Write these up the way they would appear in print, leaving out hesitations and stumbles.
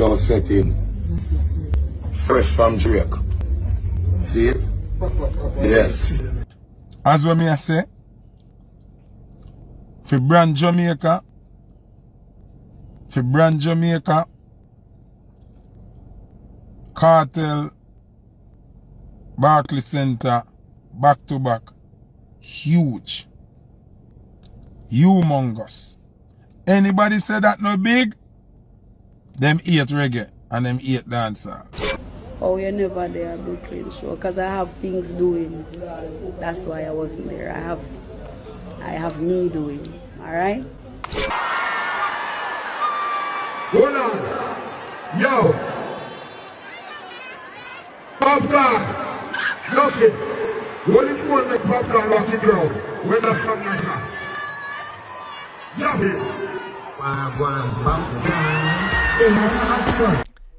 OVO setting. Fresh from Drake. See it? Yes. As what me I say, for brand Jamaica, Cartel, Barclays Center, back to back, huge, humongous. Anybody say that no big, them eat reggae and them eat dancer. Oh, you're never there, Brooklyn show, because I have things doing. That's why I wasn't there. I have me doing. All right. Hold on. Yo. Popcorn. Nothing. What is one make popcorn watch it grow? When the sun like that.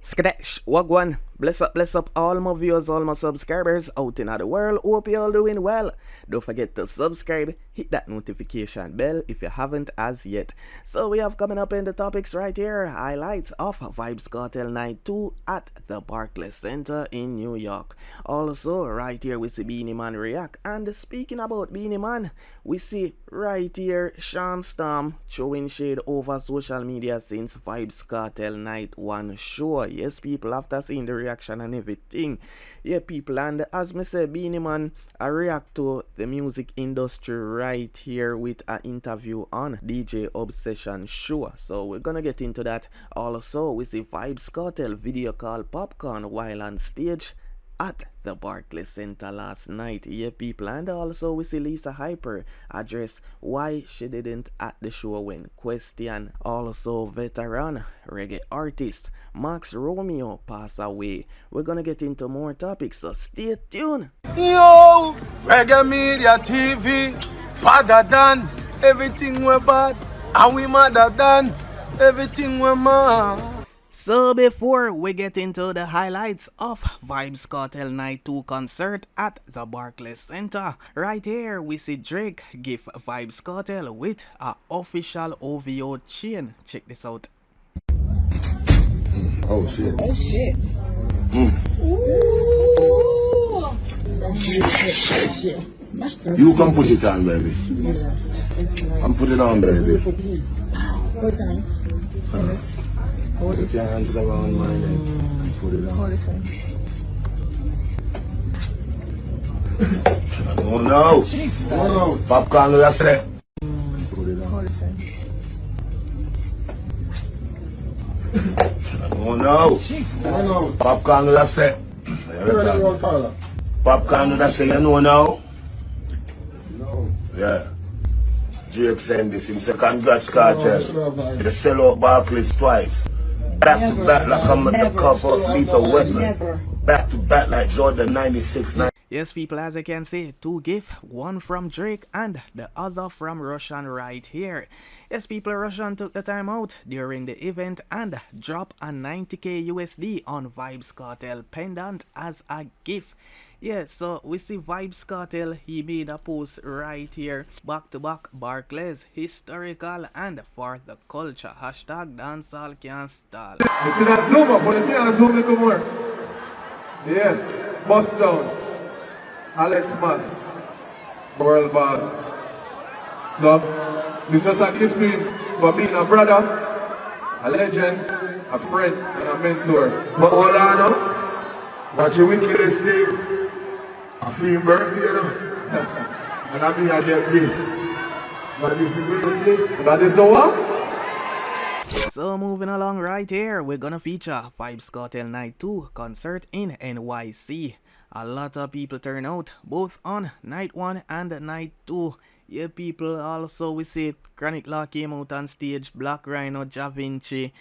Skadash, wagwan. Bless up all my viewers, all my subscribers out in the world. Hope you all doing well. Don't forget to subscribe, hit that notification bell if you haven't as yet. So we have coming up in the topics right here, highlights of Vybz Kartel Night 2 at the Barclays Center in New York. Also right here we see Beenie Man react, and speaking about Beenie Man, we see right here Sean Storm throwing shade over social media since Vybz Kartel Night 1 show. Yes people, after seeing the reaction and everything, yeah people, and as me say, Beenie Man I react to the music industry right here with an interview on DJ Obsession show, so we're gonna get into that. Also we see Vybz Kartel video call Popcorn while on stage at the Barclays Center last night, yeah people, and also we see Lisa Hyper address why she didn't at the show when question. Also veteran reggae artist Max Romeo pass away. We're gonna get into more topics, so stay tuned. Yo, Reggae Media TV, badder than everything we bad, and we madder than everything we mad. So before we get into the highlights of Vybz Kartel Night 2 concert at the Barclays Center, right here we see Drake give Vybz Kartel with a official OVO chain. Check this out. Oh shit. Oh shit. You can put it on, baby. I'm putting it on, baby. What's on? Put your hands around my neck and put it on. Hold this one. Oh no! Oh no! Popcorn, that's it. Put it on. Hold this one. Oh no! Oh no! Popcorn, that's it. Popcorn, that's it. You know now? No. Yeah. Drake send this. Him say, congrats, Kartel. They sell out Barclays twice. Back to back like I'm at the cover of Lethal Weapon. Back to back like Jordan 96. Yes people, as I can see, two gifts, one from Drake and the other from Russian right here. Yes people, Russian took the time out during the event and dropped a 90k USD on Vybz Kartel pendant as a gift. Yeah, so we see Vybz Kartel, he made a post right here, back to back Barclays, historical and for the culture, hashtag dancehall can't stall. You see that zoom up, but you can't zoom little more. Yeah, bust down. Alex Mas, world boss. So, this is a gift to him for being a brother, a legend, a friend, and a mentor. But hold on now. Watch your wickedest thing. I feel burnt, you know. And I mean I get gift. But this is the greatest. That is the one? So moving along right here, we're gonna feature Vybz Kartel Night 2 concert in NYC. A lot of people turn out, both on night 1 and night 2. Yeah people, also we see Chronic Law came out on stage, Black Rhino, Ja Vinci,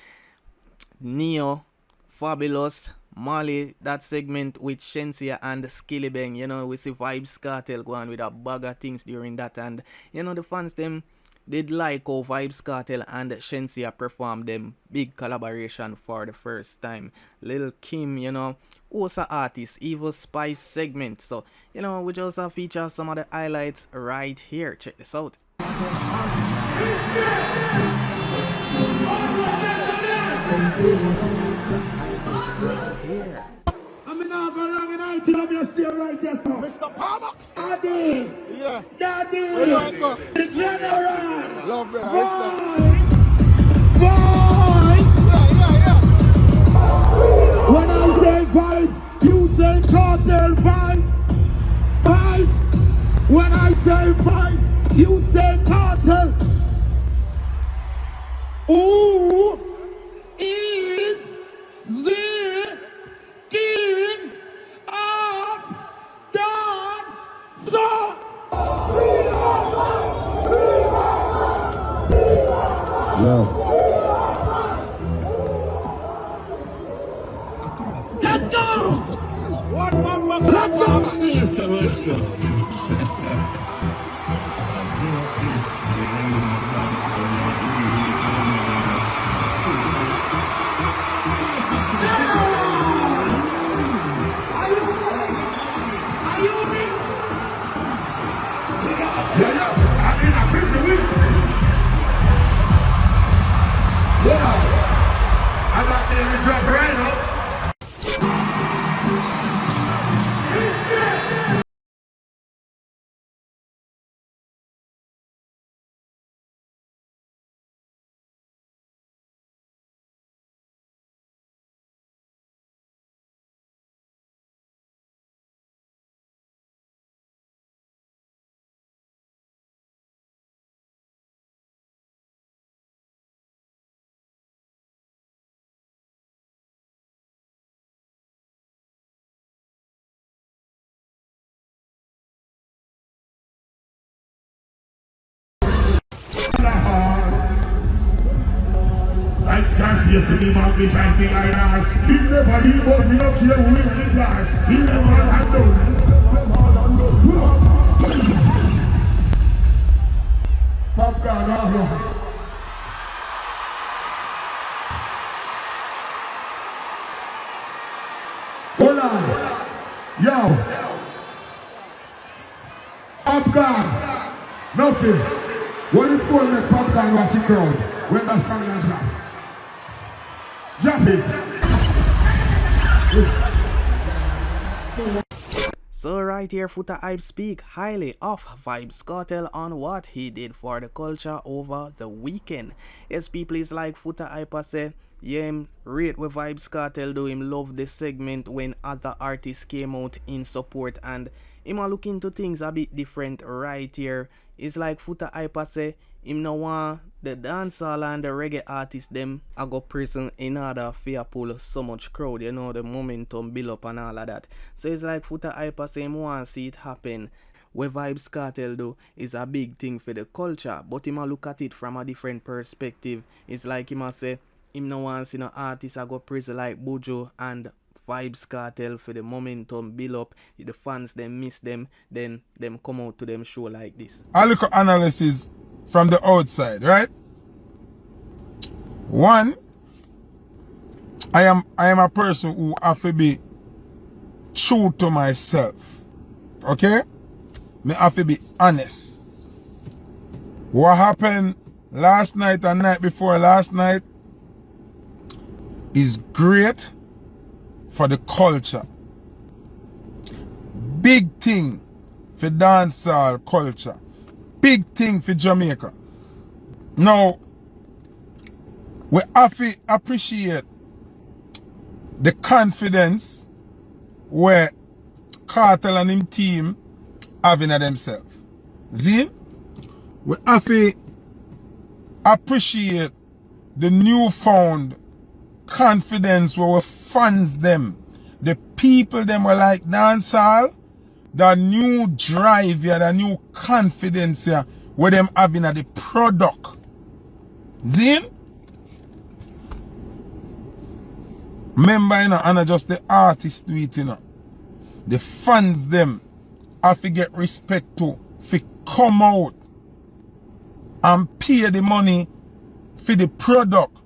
Neo, Fabulous, Molly, that segment with Shensia and Skillibeng. You know, we see Vybz Kartel go on with a bag of things during that, and you know the fans them did like how Vybz Kartel and Shensia performed them big collaboration for the first time. Lil Kim, you know, also artist, Evil Spice segment. So, you know, we just feature some of the highlights right here. Check this out. right here. I'm not going long and I tell you stay right there, sir. Mr. Palmer. Daddy. Yeah. Daddy. Where do I go? The general. Love, bro. Boy. Yeah. When I say fight, you say cartel fight. Fight. When I say fight, you say cartel. Who is the king of the sun? Let's go! Let's go! What's this? I'm not saying this right now. I stand here to be my bitch and think I am. He never did what we don't care who we reply. He never had done. Popcorn, now. Hold on. Yo. Popcorn. Nothing. What is going on? Popcorn watching crowd. When that song is drop. Drop it. So right here, Foota Hype speak highly of Vybz Kartel on what he did for the culture over the weekend. Yes, people is like Foota Hype say, yeah, him rate with Vybz Kartel do him love this segment when other artists came out in support, and him a look into things a bit different right here. It's like Foota Hype say, him no want the dancehall and the reggae artists them a go prison in order for pull so much crowd, you know, the momentum build up and all of that. So it's like Foota Hype say him want see it happen. Where Vybz Kartel do is a big thing for the culture, but him a look at it from a different perspective. It's like him a say him no want see no artists a go prison like Buju and Vybz Kartel for the momentum build up, the fans them miss them, then them come out to them show like this. I look at analysis from the outside, right? One, I am a person who have to be true to myself. Okay? Me have to be honest. What happened last night and night before last night is great for the culture. Big thing for dancehall culture. Big thing for Jamaica. Now, we have to appreciate the confidence where Kartel and him team having at themselves. See? We have to appreciate the newfound confidence where we fans them. The people them were like dancehall. The new drive here, the new confidence here, where them having at the product. Zin? Remember, you know, and not just the artist do it, you know. The fans them have to get respect to, for come out and pay the money for the product.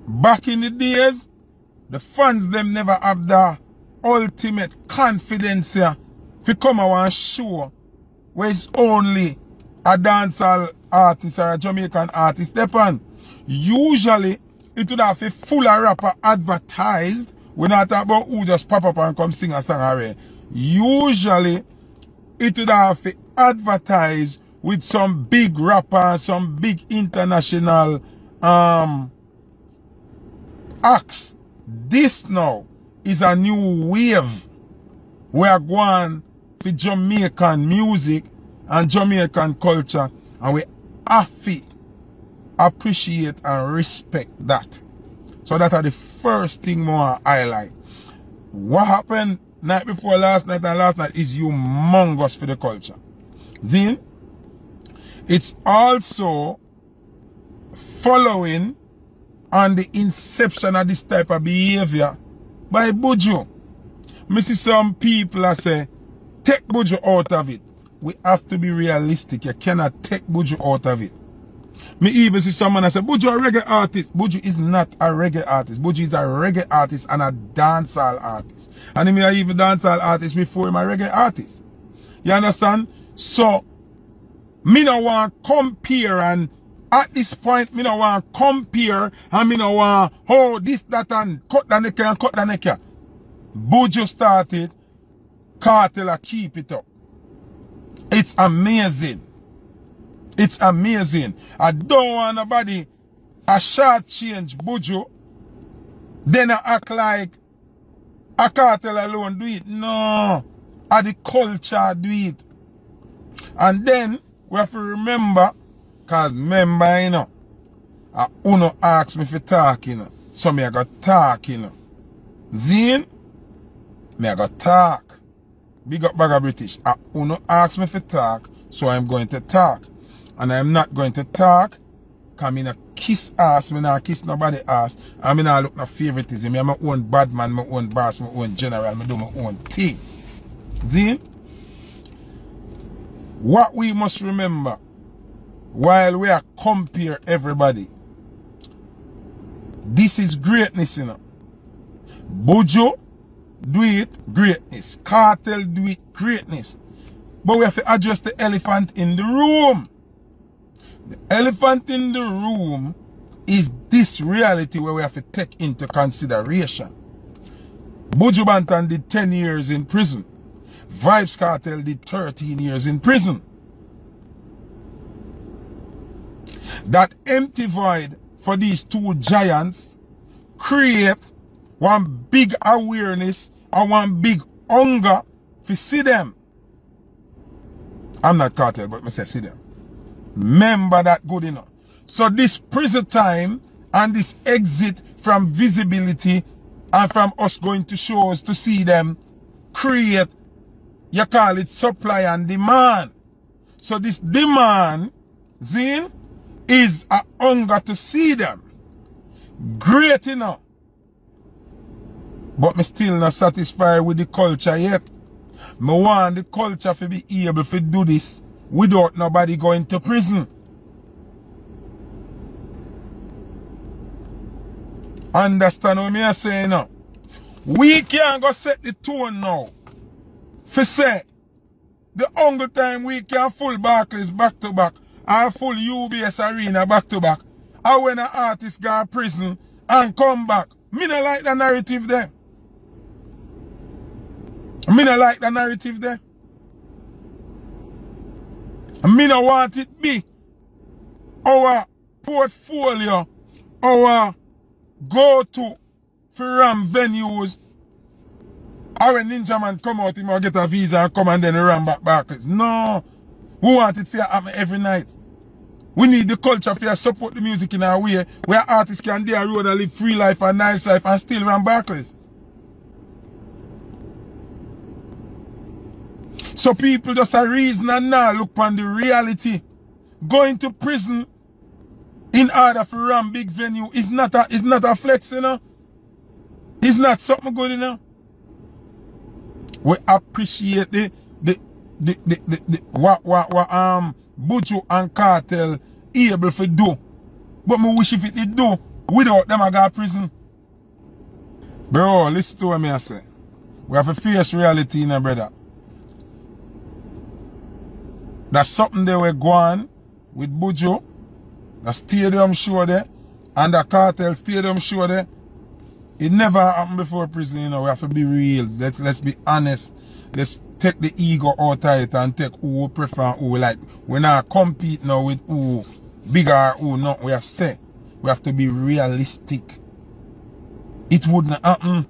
Back in the days, the fans them never have the ultimate confidence here to come out and show where it's only a dancehall artist or a Jamaican artist. Usually, it would have a full of rapper advertised. We're not talking about who just pop up and come sing a song already. Usually, it would have to advertise with some big rapper, some big international acts. This now is a new wave. We are going for Jamaican music and Jamaican culture, and we have to appreciate and respect that. So that are the first thing more I highlight. What happened night before last night and last night is humongous for the culture. Then, it's also following on the inception of this type of behavior by Buju. I see some people that say, take Buju out of it. We have to be realistic. You cannot take Buju out of it. Me even see someone that say, Buju a reggae artist. Buju is not a reggae artist. Buju is a reggae artist and a dancehall artist. And he may even dancehall artist before him a reggae artist. You understand? So, me no want compare, and at this point, me no want compare, and me no want, oh, this, that, and cut the neck and cut the neck. Buju started, Kartel keep it up. It's amazing. It's amazing. I don't want nobody a short change Buju, then I act like a Kartel alone do it. No. A the culture do it. And then we have to remember, because remember, you know, Uno asked me for talk, you know. So me I got talk, you know. Zine, me I got talk. Big up Bagger British. Uno asked me for talk, so I'm going to talk. And I'm not going to talk, because I not kiss ass, I not kiss nobody ass, and I not look no favoritism. I'm my own bad man, my own boss, my own general, I do my own thing. See? What we must remember, while we are compare everybody, this is greatness, you know. Buju do it, greatness. Kartel do it, greatness. But we have to address the elephant in the room. The elephant in the room is this reality where we have to take into consideration. Buju Banton did 10 years in prison. Vybz Kartel did 13 years in prison. That empty void for these two giants create one big awareness and one big hunger to see them. I'm not Kartel, but I say see them. Remember that good enough. So this prison time and this exit from visibility and from us going to shows to see them create, you call it supply and demand. So this demand, Zine, is a hunger to see them. Great enough. But me still not satisfied with the culture yet. Me want the culture to be able to do this without nobody going to prison. Understand what me I say now? We can't go set the tone now. For say, the only time we can full Barclays back to back, or full UBS Arena back to back, or when an artist go to prison and come back. Me not like the narrative there. Me not like the narrative there. Me not want it be our portfolio, our go-to for ram venues. Or when Ninja Man come out, he might get a visa and come and then ram back. No. We want it to happen every night. We need the culture to support the music in a way where artists can do a road and live free life and nice life and still run Barclays. So people just a reason and now look on the reality. Going to prison in order to run big venue is not a flex, you know. It's not something good, you know. We appreciate what Buju and Kartel able to do. But me wish if it did do without them I got prison. Bro, listen to what me I say. We have a fierce reality in our brother. That's something they were going with Buju. The stadium show there. And the Cartel Stadium show there, it never happened before prison, you know. We have to be real. Let's be honest. Let's take the ego out of it and take who we prefer, who we like. We're not compete now with who bigger or who not. We have say we have to be realistic. It wouldn't happen.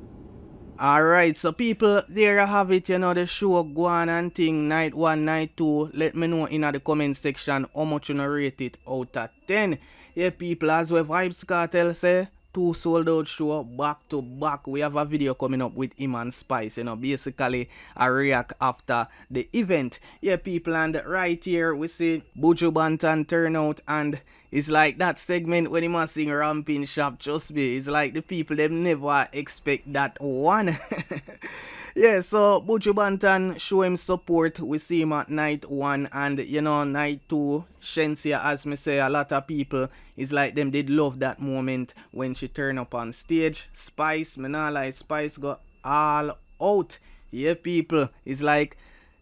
Alright, so people, there you have it, you know, the show go on and thing, night 1, night 2. Let me know in the comment section how much you rate it out of 10. Yeah, people, as well Vybz Kartel say, 2 sold out show back to back. We have a video coming up with him and Spice, you know, basically a react after the event. Yeah, people, and right here we see Buju Banton turn out, and it's like that segment when he must sing Ramping Shop, just me. It's like the people, them never expect that one. Yeah, so Buju Banton show him support. We see him at night 1 and, you know, night 2. Shensia, as me say, a lot of people, it's like them did love that moment when she turn up on stage. Spice, me nah lie, Spice got all out. Yeah, people, it's like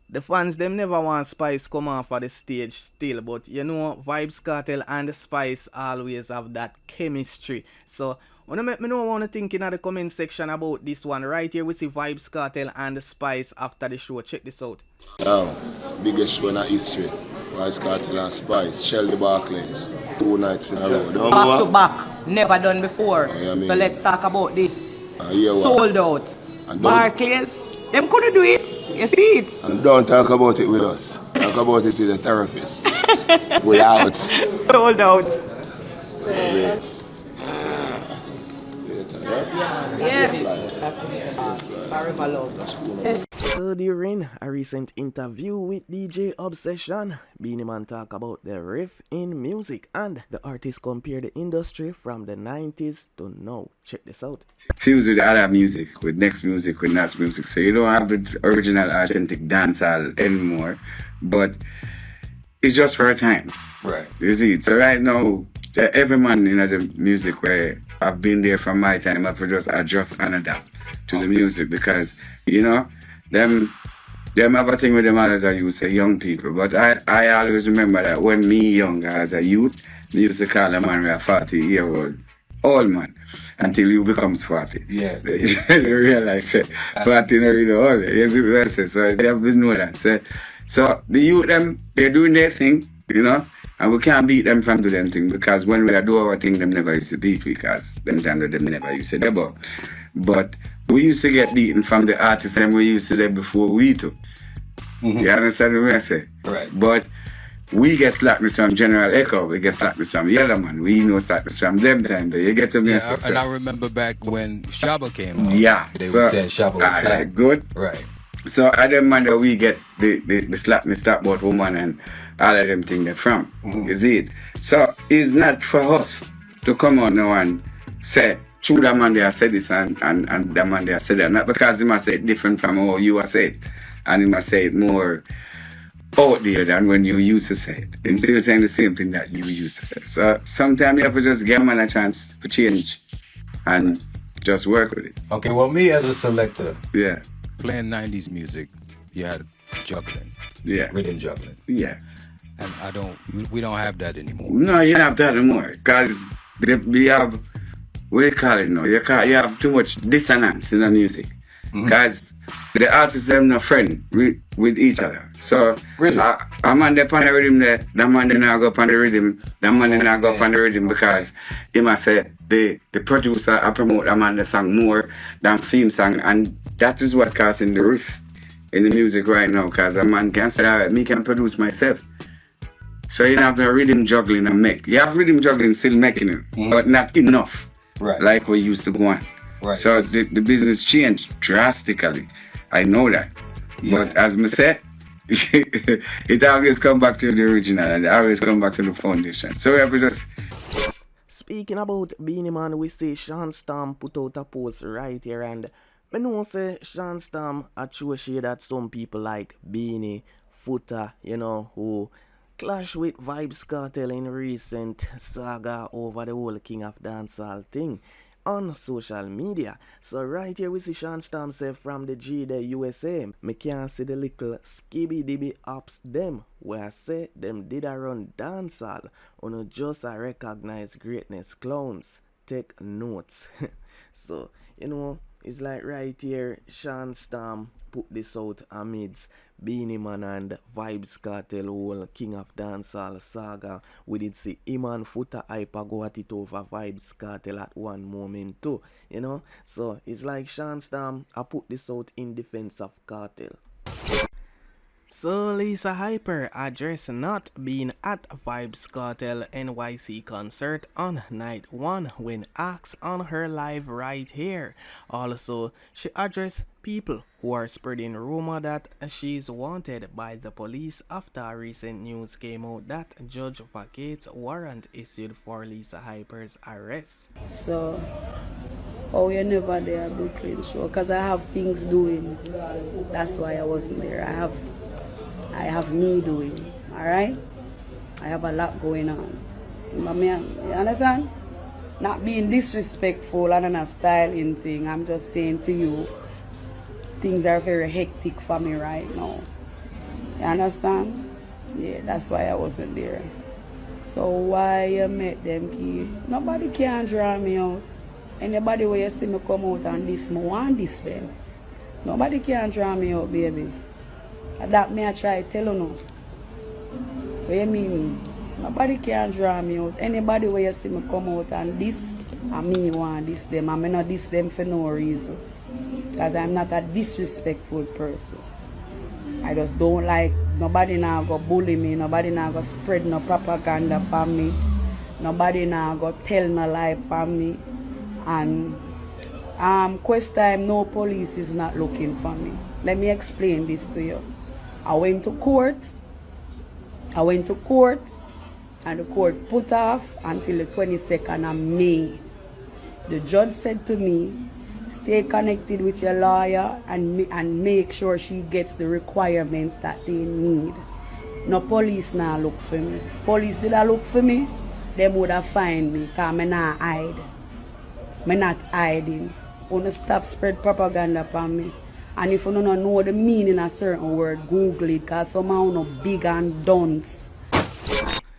the fans, them never want Spice come off of the stage still, but you know, Vybz Kartel and Spice always have that chemistry. So, wanna make me know what you think in the comment section about this one. Right here we see Vybz Kartel and Spice after the show. Check this out. Now, biggest show in history. Vybz Kartel and Spice, Shelly Barclays, 2 nights in a row. Back to back, never done before. I mean, so let's talk about this. What? Sold out. Barclays, them couldn't do it. You see it. And don't talk about it with us. Talk about it with the therapist. We out. Sold out. So during a recent interview with DJ Obsession, Beenie Man talk about the riff in music, and the artist compared the industry from the 90s to now. Check this out. Fuse with other music, with next music, with next music. So you don't have the original authentic dancehall anymore, but it's just for a time. Right. You see, so right now, every man in the music where I've been there from my time, I just adjust and adapt to the music, because, you know, them have a thing with them as I used to say, young people. But I always remember that when me young as a youth, they used to call a man a 40-year-old old man until you becomes 40. Yeah. You realize 40 not really old. You see what I say? So they have to know that. So the youth, them, they're doing their thing, you know, and we can't beat them from doing them thing, because when we do our thing, them never used to beat, because them time that them never used to do. But we used to get beaten from the artists and we used to do before we too. Mm-hmm. You understand what I say? Right. But we get slackness from General Echo, we get slackness from Yellowman, we know slackness from them time. You get to me? Yeah, and I remember back when Shaba came out. Yeah. They would say Shaba was slack. Good. Right. So I don't mind that we get the slackness that about woman and all of them things from. Mm-hmm. You see it? So it's not for us to come out now and say, true, that man there said this and that man there said that. Not because he must say it different from how you are said, and he must say it more out there than when you used to say it. He's still saying the same thing that you used to say. So sometimes you have to just give a man a chance to change and just work with it. Okay, well, me as a selector, Yeah. playing 90s music, you had juggling. Yeah. Rhythm juggling. Yeah. And we don't have that anymore. No, you don't have that anymore. Because we have, what do you call it now? You have too much dissonance in the music. Because the artists them not friend with each other. So Really? a man there on the rhythm there, that man there not go up on the rhythm, that man there not go up on the rhythm, because he must say the producer I promote that man the song more than theme song, and that is what causing the riff in the music right now, because a man can say, alright, me can produce myself. So you have the rhythm juggling and make. You have rhythm juggling still making it, but not enough. Right. Like we used to go on. Right. So the business changed drastically. I know that. Yeah. But as I said, it always come back to the original and it always come back to the foundation. So we have to just... Speaking about Beenie Man, we see Sean Storm put out a post right here, and I know say Sean Storm a true shade that some people like Beenie, Foota, you know, who clash with Vybz Kartel in recent saga over the whole King of Dancehall thing. on social media. So right here we see Sean Storm say from the G the USA. Me can't see the little skibby dibby ups them where I say them did a run dancehall. Uno just a recognize greatness clowns. Take notes. So it's like right here Sean Storm put this out amidst Beenie Man and Vybz Kartel whole King of Dancehall saga. We did see him and Foota hyper go at it over Vybz Kartel at one moment too, So it's like Sean Storm I put this out in defense of Kartel. So Lisa Hyper addressed not being at Vybz Kartel NYC concert on night 1 when asked on her live right here. Also, she addressed people who are spreading rumor that she's wanted by the police after recent news came out that judge vacates warrant issued for Lisa Hyper's arrest. So, you never there, Brooklyn show, because I have things doing. That's why I wasn't there. I have me doing, alright? I have a lot going on. You understand? Not being disrespectful and a styling thing. I'm just saying to you, things are very hectic for me right now. You understand? Yeah, that's why I wasn't there. So why you met them kid? Nobody can draw me out. Anybody where you see me come out and this me want this them. Nobody can draw me out, baby. That me I try tell you no. What you mean? Nobody can draw me out. Anybody where you see me come out and this and me want this them. I may not this them for no reason. Because I'm not a disrespectful person. I just don't like nobody now go bully me, nobody now go spread no propaganda for me, nobody now go tell no lie for me. And quest time no police is not looking for me. Let me explain this to you. I went to court and the court put off until the 22nd of May. The judge said to me, stay connected with your lawyer and make sure she gets the requirements that they need. No police now look for me. Police did I look for me, them would have find me because I not hide. I'm not hiding. Wanna stop spread propaganda upon me. And if you don't know the meaning of certain word, Google it, because somehow no big and dunce.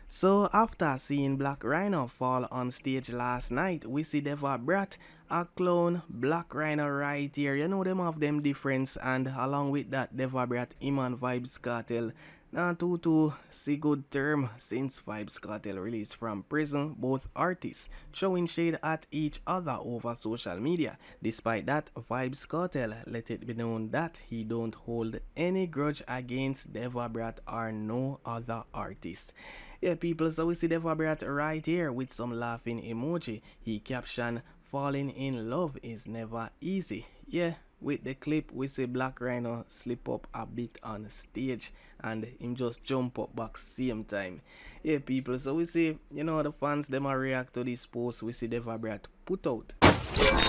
So after seeing Black Rhino fall on stage last night, we see Deva Brat, a clone, Black Rhino right here. You know them have them difference, and along with that Deva Brat, him and Vybz Kartel not to see good term since Vybz Kartel released from prison, both artists showing shade at each other over social media. Despite that, Vybz Kartel let it be known that he don't hold any grudge against Deva Brat or no other artist. Yeah, people, so we see Deva Brat right here with some laughing emoji. He captioned, "Falling in love is never easy." Yeah, with the clip we see Black Rhino slip up a bit on stage and him just jump up back same time. Yeah, people, so we see, the fans them a react to this post we see Deva Brat put out.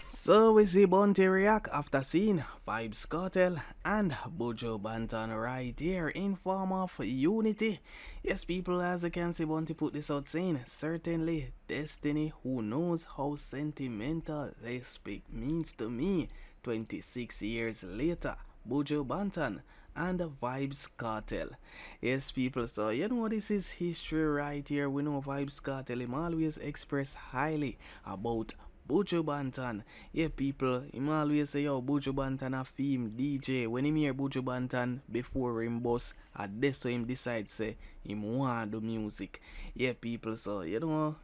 So we see Bunty react after seeing Vybz Kartel and Buju Banton right here in form of unity. Yes, people, as you can see, Bunty put this out saying, "Certainly destiny, who knows how sentimental this pic means to me 26 years later, Buju Banton and Vybz Kartel." Yes, people, so this is history right here. We know Vybz Kartel him always express highly about Buju Banton. Yeah, people, him always say, yo, Buju Banton a theme DJ. When him hear Buju Banton before him boss, that's so him decide say him want do music. Yeah, people, so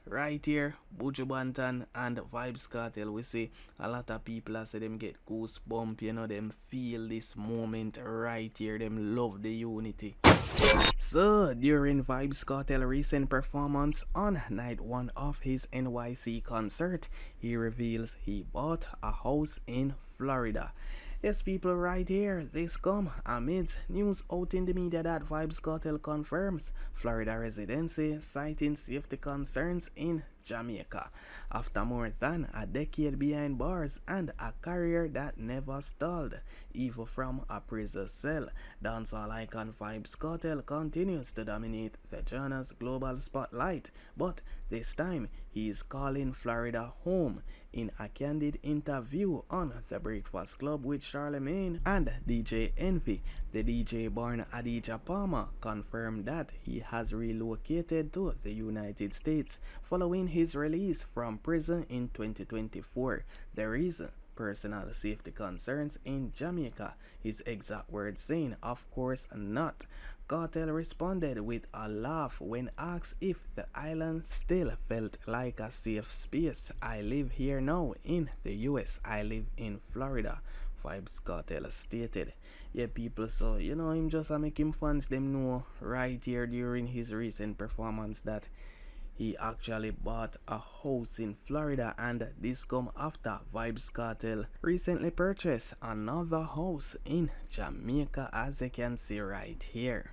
right here, Buju Banton and Vybz Kartel, we see a lot of people say them get goosebump, them feel this moment right here, them love the unity. So, during Vybz Kartel recent performance on night 1 of his NYC concert, he reveals he bought a house in Florida. Yes, people, right here, this come amidst news out in the media that Vybz Kartel confirms Florida residency, citing safety concerns in Jamaica. After more than a decade behind bars and a career that never stalled, even from a prison cell, dancehall icon Vybz Kartel continues to dominate the genre's global spotlight, but this time he is calling Florida home. In a candid interview on The Breakfast Club with Charlemagne and DJ Envy, the DJ born Adidja Palmer confirmed that he has relocated to the United States following his release from prison in 2024. The reason? Personal safety concerns in Jamaica, his exact words saying, "Of course not." Kartel responded with a laugh when asked if the island still felt like a safe space. "I live here now in the US. I live in Florida," Vybz Kartel stated. Yeah, people, so him just make him fans them know right here during his recent performance that he actually bought a house in Florida, and this come after Vybz Kartel recently purchased another house in Jamaica, as you can see right here.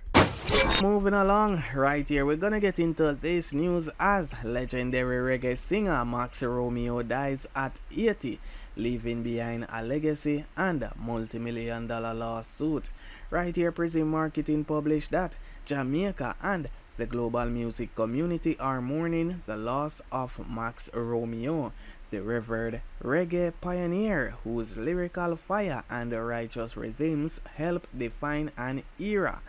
Moving along, right here, we're gonna get into this news as legendary reggae singer Max Romeo dies at 80, leaving behind a legacy and a multi-million-dollar lawsuit. Right here, Prism Marketing published that Jamaica and the global music community are mourning the loss of Max Romeo, the revered reggae pioneer whose lyrical fire and righteous rhythms helped define an era.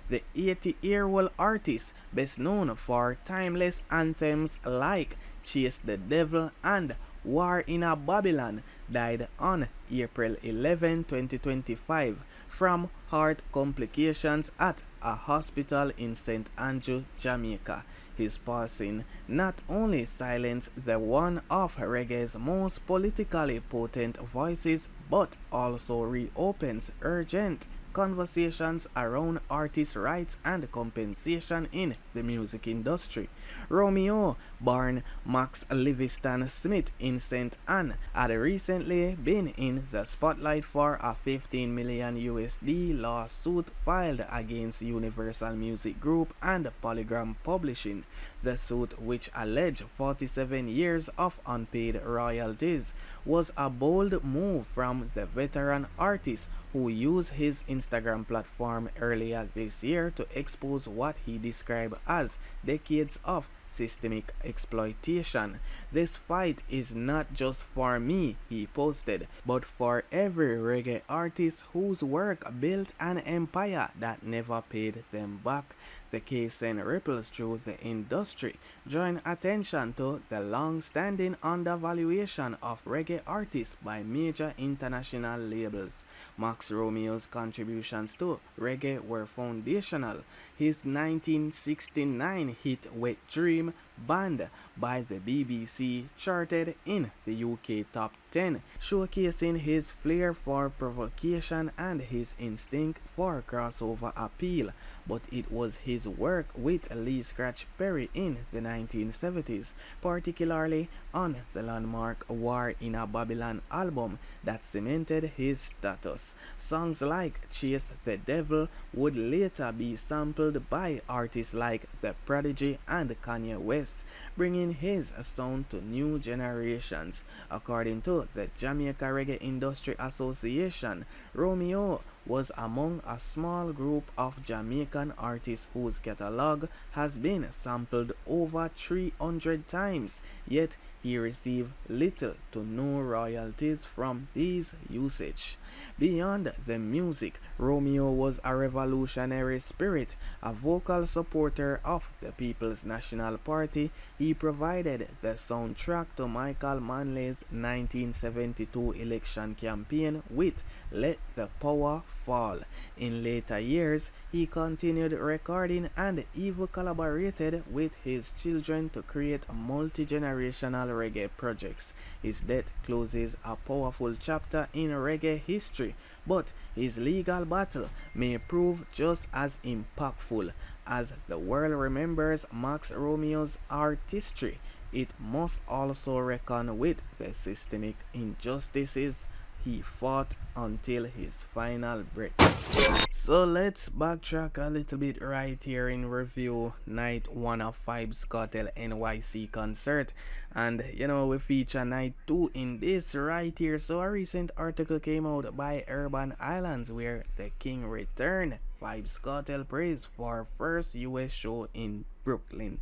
The 80-year-old artist, best known for timeless anthems like Chase the Devil and War in a Babylon, died on April 11, 2025 from heart complications at a hospital in St. Andrew, Jamaica. His passing not only silenced the one of reggae's most politically potent voices, but also reopens urgent conversations around artists' rights and compensation in the music industry. Romeo, born Max Livingston Smith in St. Anne, had recently been in the spotlight for a 15 million USD lawsuit filed against Universal Music Group and Polygram Publishing. The suit, which alleged 47 years of unpaid royalties, was a bold move from the veteran artist who used his Instagram platform earlier this year to expose what he described as decades of systemic exploitation. "This fight is not just for me," he posted, "but for every reggae artist whose work built an empire that never paid them back." The case sent ripples through the industry, drawing attention to the long-standing undervaluation of reggae artists by major international labels. Max Romeo's contributions to reggae were foundational. His 1969 hit Wet Dream, banned by the BBC, charted in the UK top 10, showcasing his flair for provocation and his instinct for crossover appeal. But it was his work with Lee Scratch Perry in the 1970s, particularly on the landmark War in a Babylon album, that cemented his status. Songs like Chase the Devil would later be sampled by artists like The Prodigy and Kanye West, bringing his sound to new generations. According to the Jamaica Reggae Industry Association, Romeo was among a small group of Jamaican artists whose catalog has been sampled over 300 times, yet he received little to no royalties from these usage. Beyond the music, Romeo was a revolutionary spirit, a vocal supporter of the People's National Party. He provided the soundtrack to Michael Manley's 1972 election campaign with Let the Power Fall. In later years, he continued recording and even collaborated with his children to create multi-generational reggae projects. His death closes a powerful chapter in reggae history, but his legal battle may prove just as impactful. As the world remembers Max Romeo's artistry, it must also reckon with the systemic injustices he fought until his final breath. So let's backtrack a little bit right here in review night 1 of Vybz Kartel NYC concert, and we feature night 2 in this right here. So a recent article came out by Urban Islands where the king returned. Vybz Kartel praised for first US show in Brooklyn.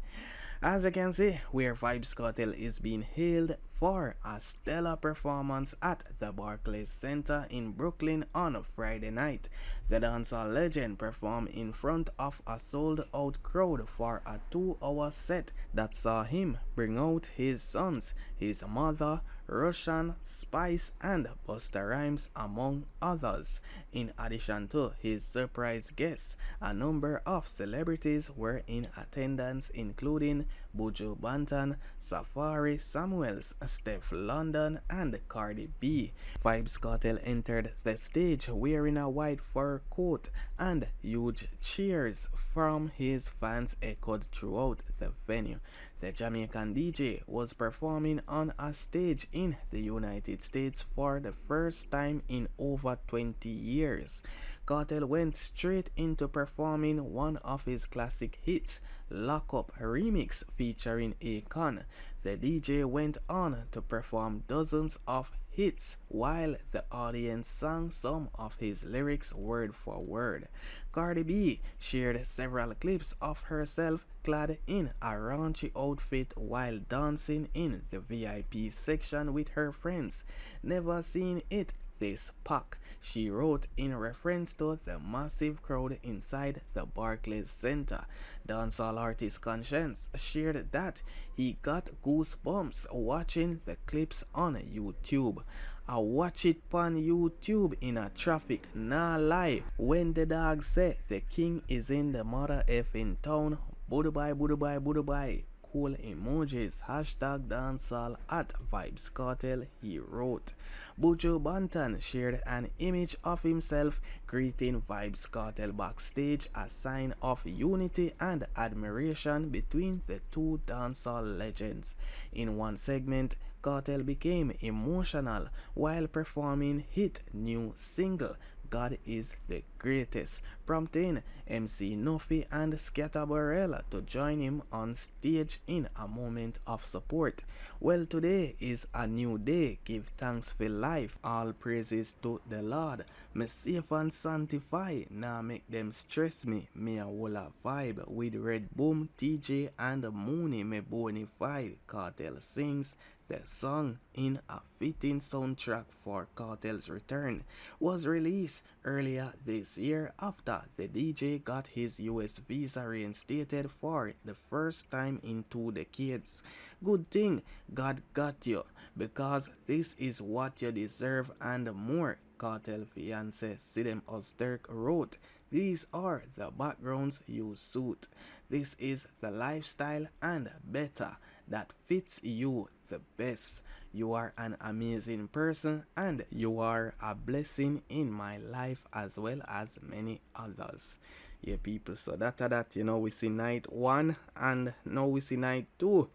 As you can see, where Vybz Kartel is being hailed for a stellar performance at the Barclays Center in Brooklyn on a Friday night. The dancehall legend performed in front of a sold-out crowd for a 2-hour set that saw him bring out his sons, his mother, Russian, Spice, and Busta Rhymes, among others. In addition to his surprise guests, a number of celebrities were in attendance, including Buju Banton, Safari Samuels, Steph London, and Cardi B. Vybz Kartel entered the stage wearing a white fur coat, and huge cheers from his fans echoed throughout the venue. The Jamaican DJ was performing on a stage in the United States for the first time in over 20 years. Kartel went straight into performing one of his classic hits, Lock Up Remix featuring Akon. The DJ went on to perform dozens of hits while the audience sang some of his lyrics word for word. Cardi B shared several clips of herself clad in a raunchy outfit while dancing in the VIP section with her friends. Never seen it this packed, she wrote in reference to the massive crowd inside the Barclays Center. Dancehall artist Conscience shared that he got goosebumps watching the clips on YouTube. I watch it on YouTube in a traffic, nah lie. When the dog say the king is in the mother effing town, Budubai, Budubai, Budubai. Cool emojis, hashtag dancehall at Vybz Kartel, he wrote. Buju Banton shared an image of himself greeting Vybz Kartel backstage, a sign of unity and admiration between the two dancehall legends. In one segment, Kartel became emotional while performing hit new single God is the Greatest, prompting MC Nuffy and Scatterbarella to join him on stage in a moment of support. Well, today is a new day. Give thanks for life. All praises to the Lord. Me safe and sanctify. Now make them stress me. Me a walla vibe with Red Boom, TJ and Mooney. Me bonafide. Kartel sings. The song, in a fitting soundtrack for Kartel's return, was released earlier this year after the DJ got his US visa reinstated for the first time in 2 decades. Good thing God got you, because this is what you deserve and more, Kartel fiancé Sidem Osterk wrote. These are the backgrounds you suit. This is the lifestyle and better that fits you the best. You are an amazing person and you are a blessing in my life as well as many others. Yeah, people, so that we see night 1 and now we see night 2.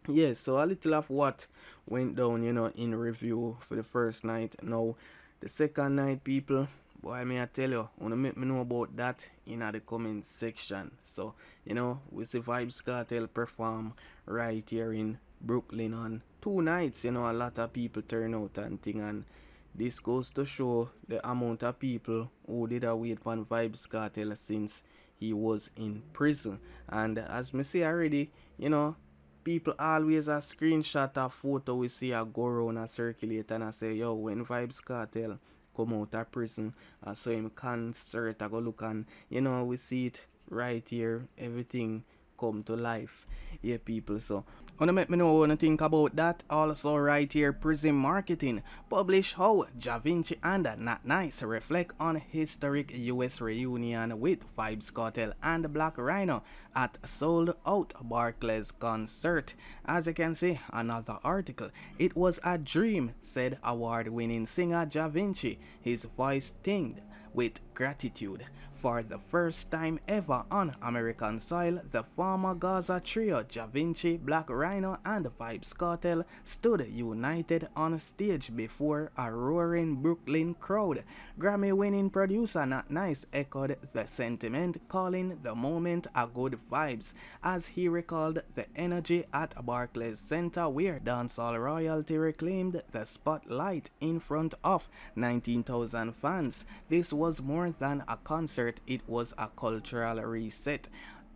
Yeah, so a little of what went down, in review for the first night. Now the second night, people, boy, I tell you, wanna make me know about that in the comment section. So, we see Vybz Kartel perform right here in Brooklyn on 2 nights. A lot of people turn out and thing, and this goes to show the amount of people who did wait on Vybz Kartel since he was in prison. And as me say already, people always a screenshot a photo we see a go around and circulate and I say, yo, when Vybz Kartel come out of prison, I saw him concert, I go look and we see it right here, everything come to life. Yeah, people, so wanna make me know what you think about that. Also right here, Prison Marketing publish how Ja Vinci and Not Nice reflect on historic US reunion with Vybz Kartel and Black Rhino at sold out Barclays concert. As you can see, another article, it was a dream, said award-winning singer Ja Vinci. His voice tinged with gratitude. For the first time ever on American soil, the former Gaza trio Javinci, Black Rhino, and Vybz Kartel stood united on stage before a roaring Brooklyn crowd. Grammy-winning producer Not Nice echoed the sentiment, calling the moment a good vibes, as he recalled the energy at Barclays Center where dancehall royalty reclaimed the spotlight in front of 19,000 fans. This was more than a concert, it was a cultural reset.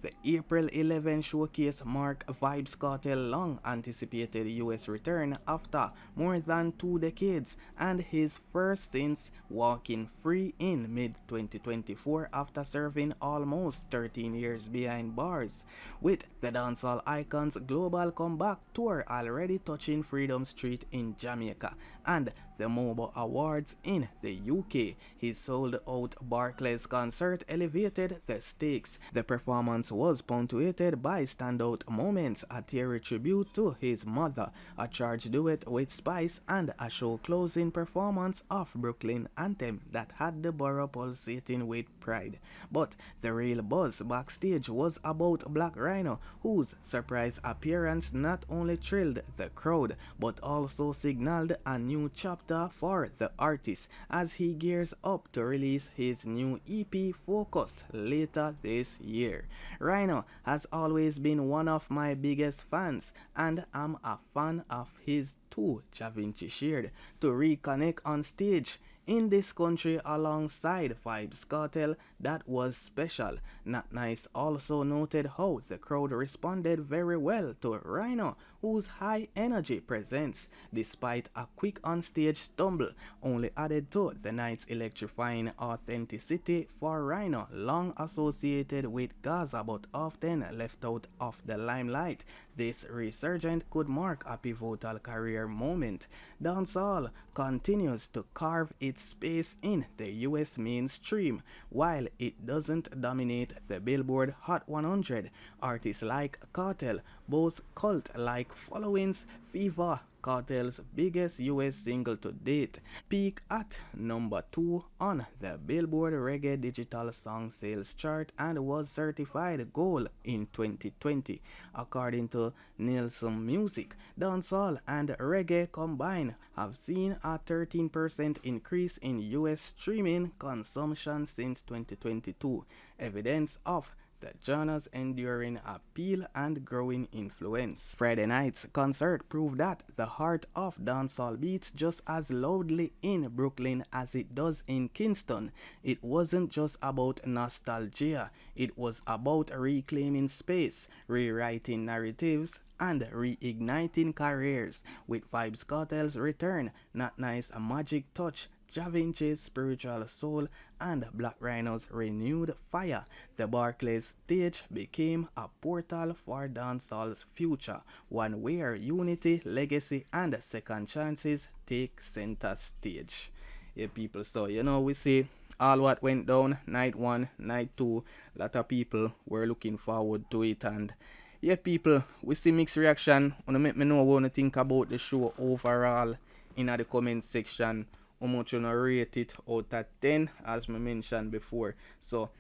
The April 11 showcase marked Vybz Kartel's long-anticipated US return after more than 2 decades and his first since walking free in mid-2024 after serving almost 13 years behind bars. With the dancehall icon's global comeback tour already touching Freedom Street in Jamaica and the MOBO Awards in the UK, his sold-out Barclays concert elevated the stakes. The performance was punctuated by standout moments, a teary tribute to his mother, a charge duet with Spice, and a show-closing performance of Brooklyn anthem that had the borough pulsating with pride. But the real buzz backstage was about Black Rhino, whose surprise appearance not only thrilled the crowd, but also signaled a new chapter for the artist as he gears up to release his new EP Focus later this year. Rhino has always been one of my biggest fans, and I'm a fan of his too, Javinci shared, to reconnect on stage in this country alongside Vybz Kartel. That was special. Not Nice also noted how the crowd responded very well to Rhino, whose high energy presence, despite a quick on-stage stumble, only added to the night's electrifying authenticity for Rhino, long associated with Gaza but often left out of the limelight. This resurgence could mark a pivotal career moment. Dancehall continues to carve its space in the US mainstream. While it doesn't dominate the Billboard Hot 100, artists like Kartel boast cult-like followings. Fever, Kartel's biggest US single to date, peaked at number 2 on the Billboard Reggae Digital Song Sales Chart and was certified gold in 2020. According to Nielsen Music, dancehall and reggae combined have seen a 13% increase in US streaming consumption since 2022, evidence of the genre's enduring appeal and growing influence. Friday night's concert proved that the heart of dancehall beats just as loudly in Brooklyn as it does in Kingston. It wasn't just about nostalgia, it was about reclaiming space, rewriting narratives, and reigniting careers. With Vybz Kartel's return, Not Nice a magic touch, Javinci's spiritual soul, and Black Rhino's renewed fire, the Barclays stage became a portal for dancehall's future, one where unity, legacy, and second chances take center stage. Yeah, people, so we see all what went down night 1, night 2. A lot of people were looking forward to it, and yeah, people, we see mixed reaction. Wanna make me know what you think about the show overall in the comment section. How much you rate it out of 10, as I mentioned before. So,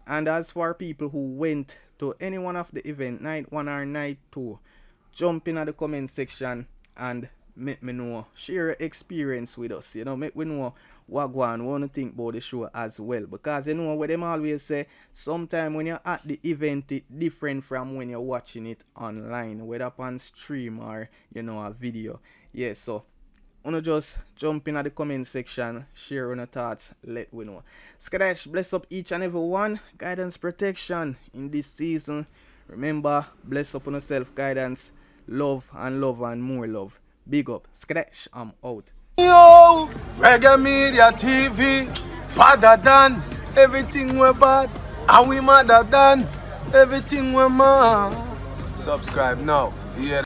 and as for people who went to any one of the event, night 1 or night 2, jump in the comment section and make me know, share your experience with us, make me know what you think about the show as well. Because what them always say, sometimes when you're at the event, it's different from when you're watching it online, whether on stream or, a video. Yeah, so just jump in at the comment section, share your thoughts, let we know. Skadash, bless up each and every one. Guidance, protection in this season. Remember, bless up on yourself, guidance, love and more love. Big up. Skadash, I'm out. Yo, Reggae Media TV, better than everything we're bad, and we madder than everything we're mad. Subscribe now. Yeah.